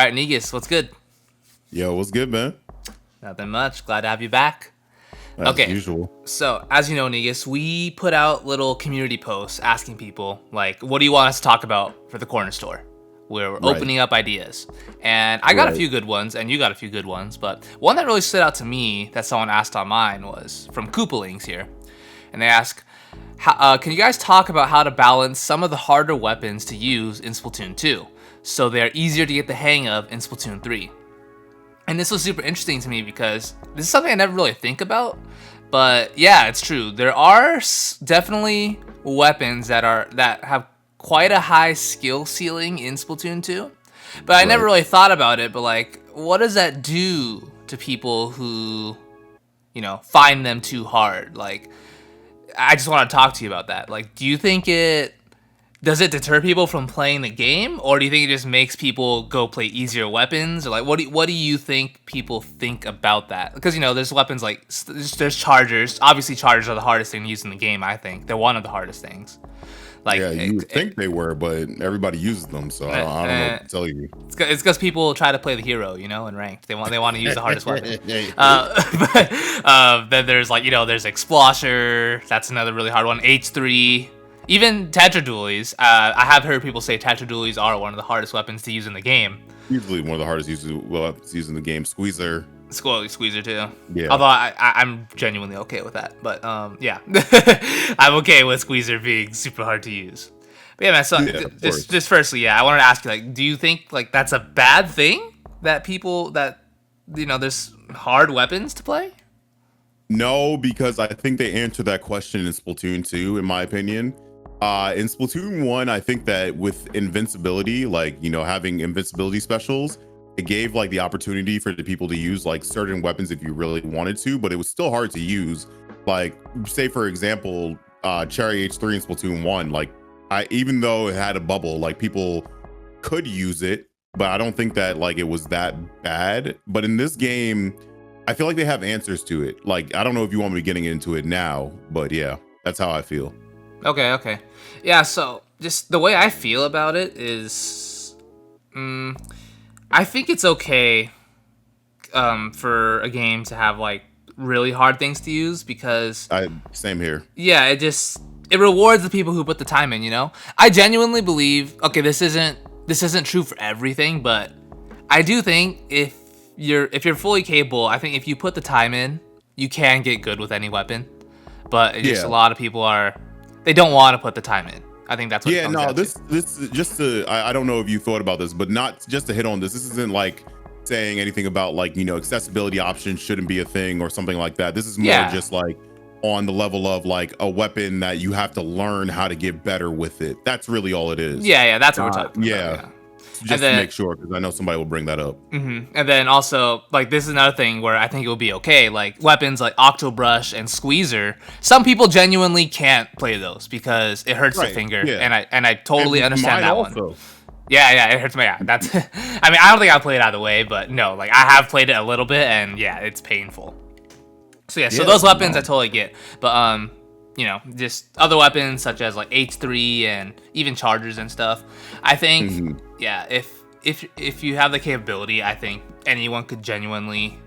right, Negus, what's good? Yo, what's good, man? Nothing much. Glad to have you back. As Okay, usual. so as you know, Negus, we put out little community posts asking people, like, what do you want us to talk about for the corner store? We're Right. opening up ideas. And I got a Right. few good ones, and you got a few good ones, but one that really stood out to me that someone asked on mine was from Koopalings here. And they ask, can you guys talk about how to balance some of the harder weapons to use in Splatoon 2 so they're easier to get the hang of in Splatoon 3? And this was super interesting to me because this is something I never really think about. But yeah, it's true. There are definitely weapons that have quite a high skill ceiling in Splatoon 2. But I never Right. really thought about it. But like, what does that do to people who, find them too hard? Like, I just want to talk to you about that. Like, do you think does it deter people from playing the game, or do you think it just makes people go play easier weapons? Or like, what do you think people think about that? Because there's weapons like there's chargers. Obviously, chargers are the hardest thing to use in the game. I think they're one of the hardest things. Like, Yeah, you would think they were, but everybody uses them, so I don't know what to tell you. it's because people try to play the hero, in ranked. They want to use the hardest weapon. Then there's there's Explosher. That's another really hard one. H3. Even Tetradualies. I have heard people say Tetradualies are one of the hardest weapons to use in the game. Usually one of the hardest weapons used in the game. Squeezer. Squeezer too. Yeah. Although I'm genuinely okay with that. But yeah, I'm okay with Squeezer being super hard to use. But yeah, man. So just firstly, yeah, I wanted to ask you, like, do you think like that's a bad thing that people there's hard weapons to play? No, because I think they answered that question in Splatoon 2, in my opinion. In Splatoon 1, I think that with invincibility, like, having invincibility specials, it gave like the opportunity for the people to use like certain weapons if you really wanted to, but it was still hard to use. Like, say for example, Cherry H3 in Splatoon 1, like even though it had a bubble, like people could use it, but I don't think that like it was that bad. But in this game, I feel like they have answers to it. Like, I don't know if you want me getting into it now, but yeah, that's how I feel. Okay. Yeah, so just the way I feel about it is, I think it's okay for a game to have like really hard things to use because Same here. yeah, it rewards the people who put the time in. I genuinely believe. Okay, this isn't true for everything, but I do think if you're fully capable, I think if you put the time in, you can get good with any weapon. But it's just a lot of people they don't want to put the time in. I think that's what. Yeah, no, this is just to. I don't know if you thought about this, but not just to hit on this. This isn't like saying anything about like accessibility options shouldn't be a thing or something like that. This is more just like on the level of like a weapon that you have to learn how to get better with it. That's really all it is. Yeah, that's what we're talking about. Yeah. Just to make sure, because I know somebody will bring that up. And then also, like, this is another thing where I think it will be okay. Like, weapons like Octobrush and Squeezer, some people genuinely can't play those because it hurts their finger, and I totally understand that also. one. Yeah, it hurts my. Yeah, that's. I mean, I don't think I'll play it either way, but no, like I have played it a little bit, and yeah, it's painful. So so those weapons I totally get, but just other weapons such as like H3 and even chargers and stuff. I think, if you have the capability, I think anyone could genuinely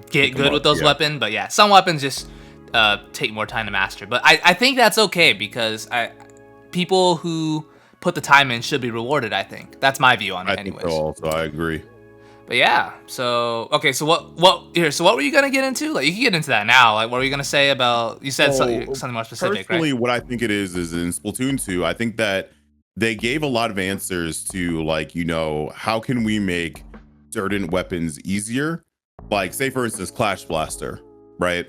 get good with those weapons. But yeah, some weapons just take more time to master. But I think that's okay because people who put the time in should be rewarded. I think that's my view on it. Anyways, think so also, I agree. But yeah, so okay, so what were you gonna get into? Like, you can get into that now. Like, what were you gonna say about? You said something more specific, personally, right? what I think it is in Splatoon 2, I think that they gave a lot of answers to like, how can we make certain weapons easier? Like, say for instance, Clash Blaster, right?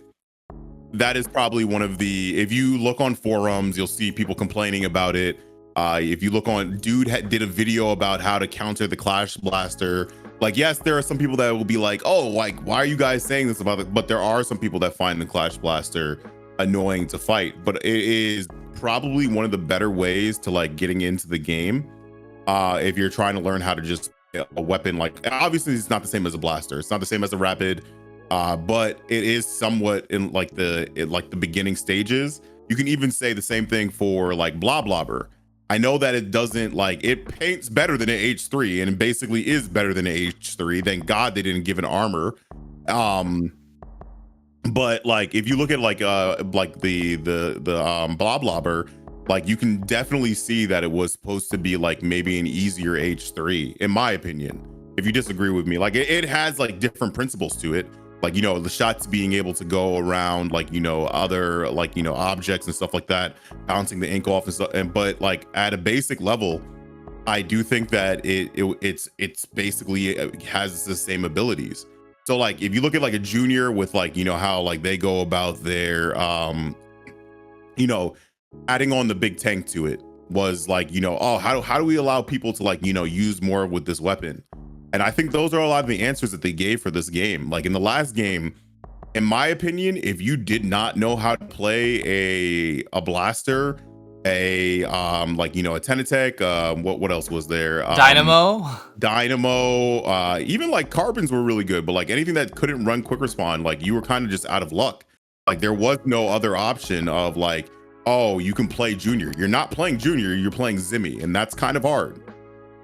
That is probably one of the. If you look on forums, you'll see people complaining about it. If you look on, did a video about how to counter the Clash Blaster. Like, yes, there are some people that will be like, oh, like, why are you guys saying this about it? But there are some people that find the Clash Blaster annoying to fight. But it is probably one of the better ways to like getting into the game. If you're trying to learn how to just a weapon, like, obviously it's not the same as a blaster. It's not the same as a rapid, but it is somewhat in like the beginning stages. You can even say the same thing for like Blah Blobber. I know that it doesn't like it paints better than an H3 and it basically is better than an H3. Thank God they didn't give an armor. But like if you look at like the blah blobber, like you can definitely see that it was supposed to be like maybe an easier H3 in my opinion. If you disagree with me, like it has like different principles to it, like the shots being able to go around like other like objects and stuff like that, bouncing the ink off and stuff. And but like at a basic level, I do think that it's basically it has the same abilities. So like if you look at like a junior with like how like they go about their adding on the big tank to it was like oh how do we allow people to like use more with this weapon. And I think those are a lot of the answers that they gave for this game. Like in the last game, in my opinion, if you did not know how to play a blaster, a like a Tenatech, what else was there, dynamo, even like carbons were really good, but like anything that couldn't run quick respawn, like you were kind of just out of luck. Like there was no other option of like, oh, you can play junior. You're not playing junior, you're playing Zimmy, and that's kind of hard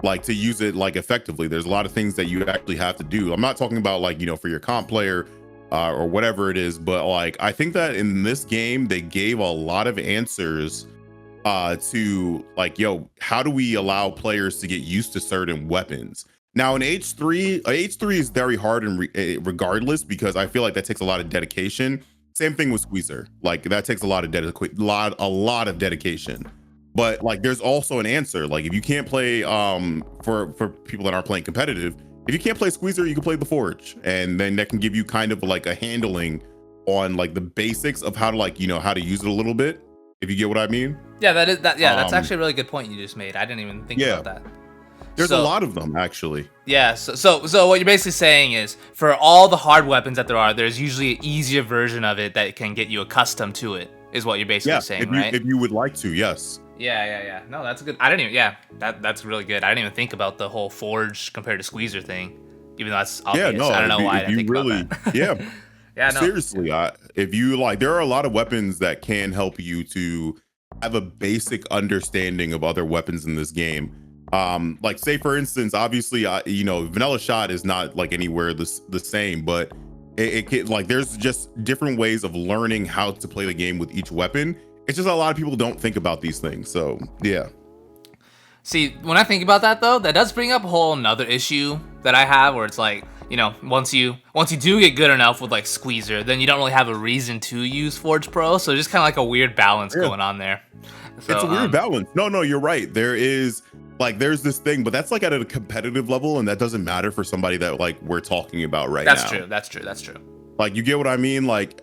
like to use it like effectively. There's a lot of things that you actually have to do. I'm not talking about like for your comp player or whatever it is, but like I think that in this game they gave a lot of answers to like, how do we allow players to get used to certain weapons. Now in H3 is very hard and regardless, because I feel like that takes a lot of dedication. Same thing with Squeezer, like that takes a lot of dedication. But like there's also an answer. Like if you can't play for people that aren't playing competitive, if you can't play Squeezer, you can play the Forge, and then that can give you kind of like a handling on like the basics of how to like how to use it a little bit, if you get what I mean. Yeah, that's actually a really good point you just made. I didn't even think about that. There's a lot of them actually. Yeah, so what you're basically saying is for all the hard weapons that there are, there's usually an easier version of it that can get you accustomed to it, is what you're basically saying, right? If you would like to, yes. Yeah. No, that's a good. I didn't even. Yeah, that's really good. I didn't even think about the whole Forge compared to Squeezer thing, even though that's obvious. Yeah, no. I don't know why I didn't think really, about that. Yeah. Yeah, no. Seriously, if you like, there are a lot of weapons that can help you to have a basic understanding of other weapons in this game. Like say for instance, obviously, vanilla shot is not like anywhere the same, but it can, like there's just different ways of learning how to play the game with each weapon. It's just a lot of people don't think about these things. So yeah. See, when I think about that though, that does bring up a whole another issue that I have, where it's like, once you do get good enough with like Squeezer, then you don't really have a reason to use Forge Pro. So just kind of like a weird balance going on there. So, it's a weird balance. No, you're right. There's this thing, but that's like at a competitive level, and that doesn't matter for somebody that like we're talking about right now. That's true. Like, you get what I mean? Like,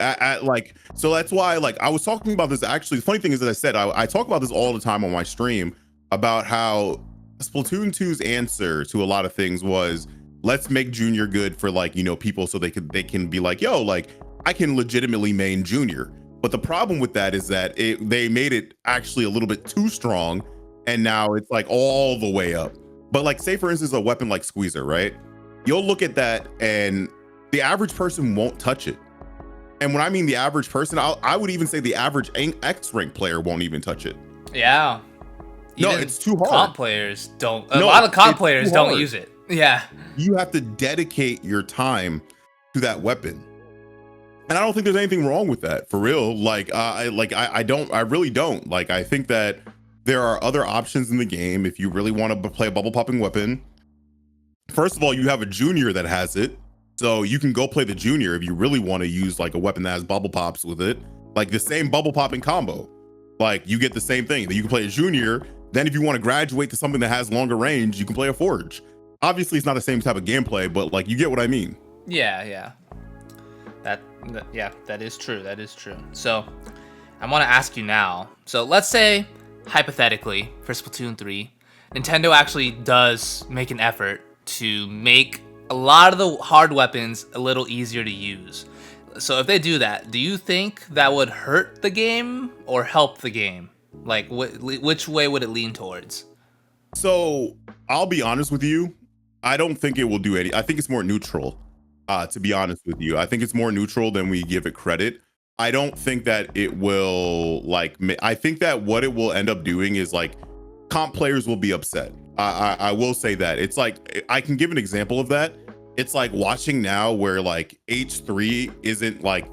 so that's why, like, I was talking about this. Actually, the funny thing is that I said, I talk about this all the time on my stream about how Splatoon 2's answer to a lot of things was, let's make Junior good for like, people so they can be like, yo, like, I can legitimately main Junior. But the problem with that is that they made it actually a little bit too strong, and now it's like all the way up. But like, say for instance, a weapon like Squeezer, right? You'll look at that and the average person won't touch it. And when I mean the average person, I would even say the average X rank player won't even touch it. Yeah. No, it's too hard. Comp players don't. A lot of comp players don't use it. Yeah. You have to dedicate your time to that weapon. And I don't think there's anything wrong with that, for real. Like, I really don't. Like, I think that there are other options in the game if you really want to play a bubble popping weapon. First of all, you have a junior that has it. So you can go play the junior if you really want to use like a weapon that has bubble pops with it. Like the same bubble popping combo. Like you get the same thing. You can play a junior. Then if you want to graduate to something that has longer range, you can play a Forge. Obviously, it's not the same type of gameplay, but like you get what I mean. Yeah. That is true. That is true. So I want to ask you now. So let's say, hypothetically, for Splatoon 3, Nintendo actually does make an effort to make a lot of the hard weapons a little easier to use. So if they do that, do you think that would hurt the game or help the game? Like, which way would it lean towards? So I'll be honest with you. I don't think it will do any. I think it's more neutral, to be honest with you. I think it's more neutral than we give it credit. I don't think that it will, like, I think that what it will end up doing is, like, comp players will be upset. I will say that. It's like, I can give an example of that. It's like watching now where like H3 isn't like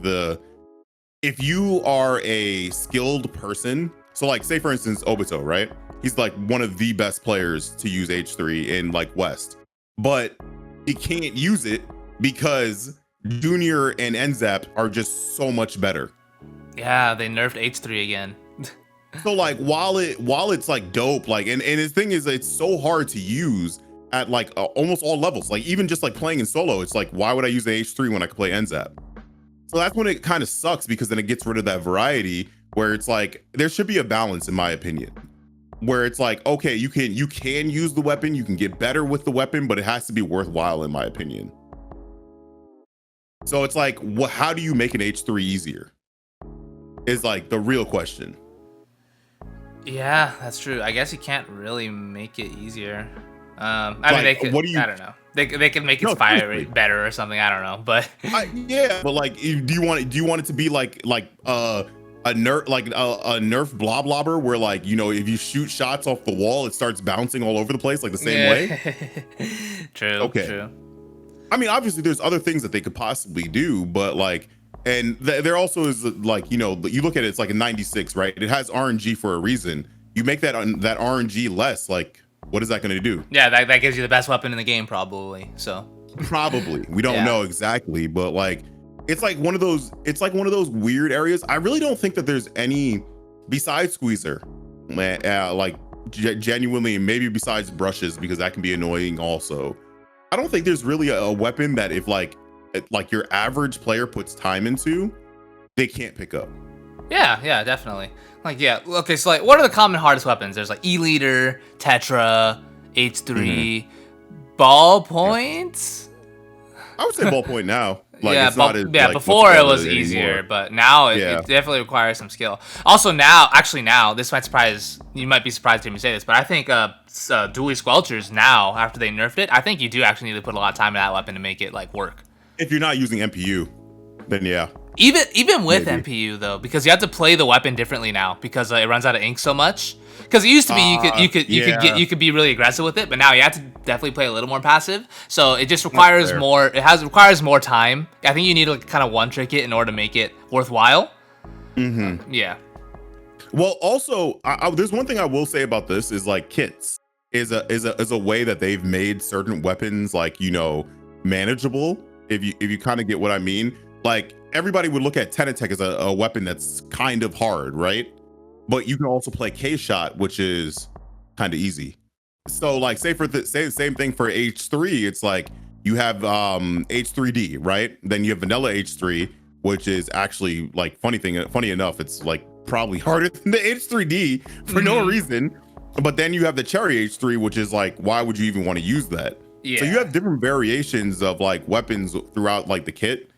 if you are a skilled person, so like say for instance Obito, right? He's like one of the best players to use H3 in like West, but he can't use it because Junior and NZAP are just so much better. Yeah, they nerfed H3 again. So like while it's like dope, like and the thing is it's so hard to use at like almost all levels. Like even just like playing in solo, it's like why would I use the H3 when I could play NZAP? So that's when it kind of sucks, because then it gets rid of that variety where it's like there should be a balance in my opinion. Where it's like, okay, you can use the weapon, you can get better with the weapon, but it has to be worthwhile in my opinion. So it's like, how do you make an H3 easier? Is like the real question. Yeah, that's true. I guess you can't really make it easier. I mean, they could. I don't know. They could make its fire rate better or something. I don't know, but yeah. But like, do you want it to be like a nerf blob lobber where like, you know, if you shoot shots off the wall, it starts bouncing all over the place like the same way? True. Okay. True. I mean, obviously, there's other things that they could possibly do, but like. And there also is like, you know, you look at it, it's like a 96, right? It has RNG for a reason. You make that RNG less, like, what is that going to do? Yeah, that gives you the best weapon in the game, probably. So probably, we don't know exactly, but like, it's like one of those weird areas. I really don't think that there's any besides Squeezer, like genuinely, maybe besides brushes, because that can be annoying also. I don't think there's really a weapon that if like your average player puts time into, they can't pick up. Yeah, definitely. Like, yeah, okay, so like, what are the common hardest weapons? There's like E-liter, Tetra, H3, ballpoint. I would say ballpoint now. Like, yeah, it's not as, like, before it was easier, but now it definitely requires some skill. Also now, this might surprise you. Might be surprised to hear me say this, but I think dually squelchers now, after they nerfed it, I think you do actually need to put a lot of time in that weapon to make it like work. If you're not using MPU, then yeah. Even with MPU though, because you have to play the weapon differently now because it runs out of ink so much. Because it used to be you could be really aggressive with it, but now you have to definitely play a little more passive. So it just requires more. Requires more time. I think you need to kind of one trick it in order to make it worthwhile. Mm-hmm. Yeah. Well, also, there's one thing I will say about this is like kits is a way that they've made certain weapons like, you know, manageable. If you kind of get what I mean, like everybody would look at Tenatech as a weapon that's kind of hard, right? But you can also play K-Shot, which is kind of easy. So like say same thing for H3, it's like you have H3D, right? Then you have vanilla H3, which is actually like funny enough, it's like probably harder than the H3D for no reason. But then you have the cherry H3, which is like, why would you even want to use that? Yeah. So you have different variations of like weapons throughout like the kit.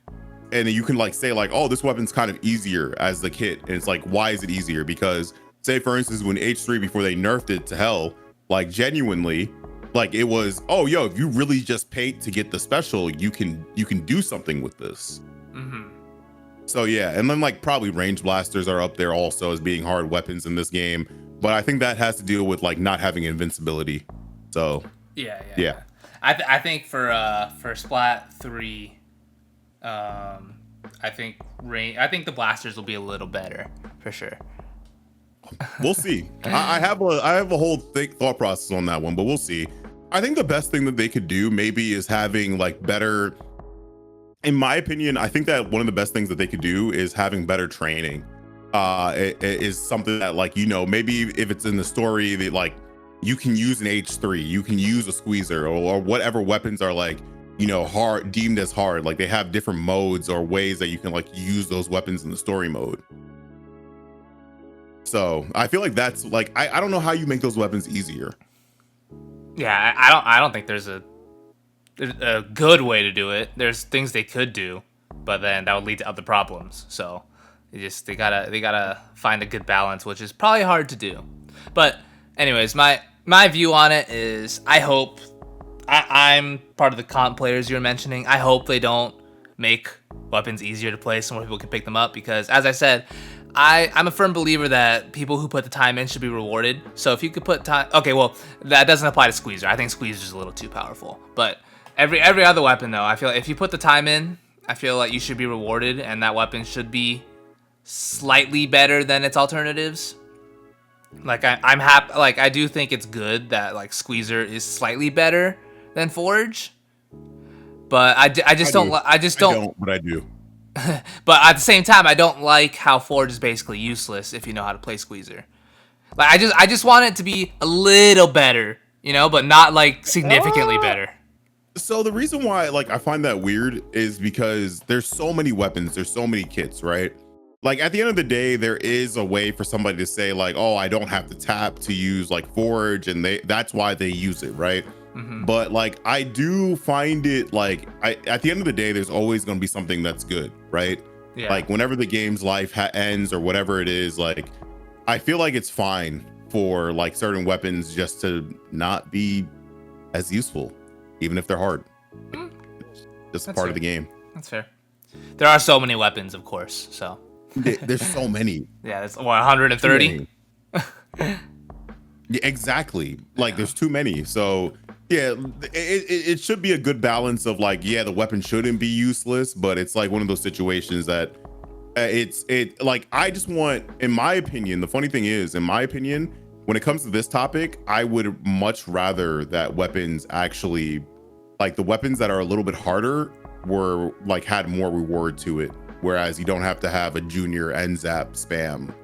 And then you can like say like, oh, this weapon's kind of easier as the kit. And it's like, why is it easier? Because say for instance, when H3, before they nerfed it to hell, like genuinely, like it was, oh, yo, if you really just paint to get the special, you can do something with this. Mm-hmm. So yeah, and then like probably range blasters are up there also as being hard weapons in this game. But I think that has to deal with like not having invincibility. So yeah. I think for Splat 3, I think the blasters will be a little better for sure. We'll see. I have a whole thought process on that one, but we'll see. I think the best thing that they could do maybe is having like better. In my opinion, I think that one of the best things that they could do is having better training. It is something that like, you know, maybe if it's in the story that like you can use an H3, you can use a squeezer or whatever weapons are like, you know, hard, deemed as hard. Like they have different modes or ways that you can like use those weapons in the story mode. So I feel like that's like, I don't know how you make those weapons easier. Yeah, I don't think there's a good way to do it. There's things they could do, but then that would lead to other problems. So they gotta find a good balance, which is probably hard to do. But anyways, my view on it is I hope I'm part of the comp players you're mentioning. I hope they don't make weapons easier to play so more people can pick them up. Because as I said, I'm a firm believer that people who put the time in should be rewarded. So if you could put time, okay, well that doesn't apply to Squeezer. I think Squeezer is a little too powerful. But every other weapon though, I feel if you put the time in, I feel like you should be rewarded, and that weapon should be slightly better than its alternatives. Like I'm happy. Like I do think it's good that like Squeezer is slightly better than Forge, but I just don't. I just don't. But I do. But at the same time, I don't like how Forge is basically useless if you know how to play Squeezer. Like I just want it to be a little better, you know, but not like significantly better. So the reason why like I find that weird is because there's so many weapons, there's so many kits, right? Like at the end of the day, there is a way for somebody to say like, oh, I don't have to tap to use like Forge, and that's why they use it, right? But like I do find it like at the end of the day, there's always going to be something that's good, right? Yeah. Like whenever the game's life ends or whatever it is, like I feel like it's fine for like certain weapons just to not be as useful, even if they're hard. It's just That's part fair. of the game. That's fair. There are so many weapons, of course. So There's so many. yeah, it's what 130. Yeah, exactly. Like there's too many. So yeah, it should be a good balance of like, yeah, the weapon shouldn't be useless, but it's like one of those situations that it like I just want, in my opinion, the funny thing is, in my opinion, when it comes to this topic, I would much rather that weapons actually, like the weapons that are a little bit harder were like had more reward to it, whereas you don't have to have a junior end zap spam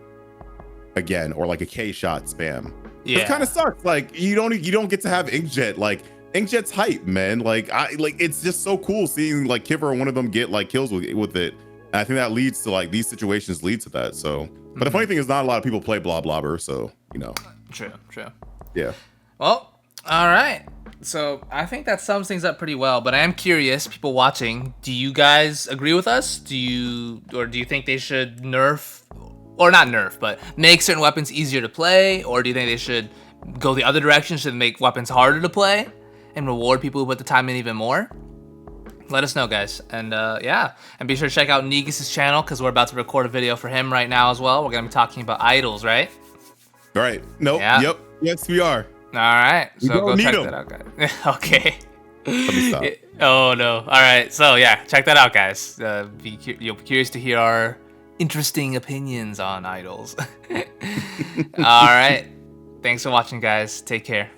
again, or like a K shot spam. Yeah. It kind of sucks. Like you don't get to have Inkjet. Like Inkjet's hype, man. Like it's just so cool seeing like Kiver or one of them get like kills with it. And I think that leads to like these situations lead to that. So, but the funny thing is, not a lot of people play Blah Blobber, so you know. True. Yeah. Well, all right. So I think that sums things up pretty well. But I am curious, people watching, do you guys agree with us? Do you think they should nerf, or not nerf, but make certain weapons easier to play? Or do you think they should go the other direction, should make weapons harder to play and reward people who put the time in even more? Let us know, guys. And yeah, and be sure to check out Negus' channel, because we're about to record a video for him right now as well. We're going to be talking about idols, right? All right. Nope. Yeah. Yep. Yes, we are. All right. So go check them. that out, guys. Okay. Let me stop. Oh, no. All right. So yeah, check that out, guys. You'll be curious to hear our interesting opinions on idols. All right. Thanks for watching, guys. Take care.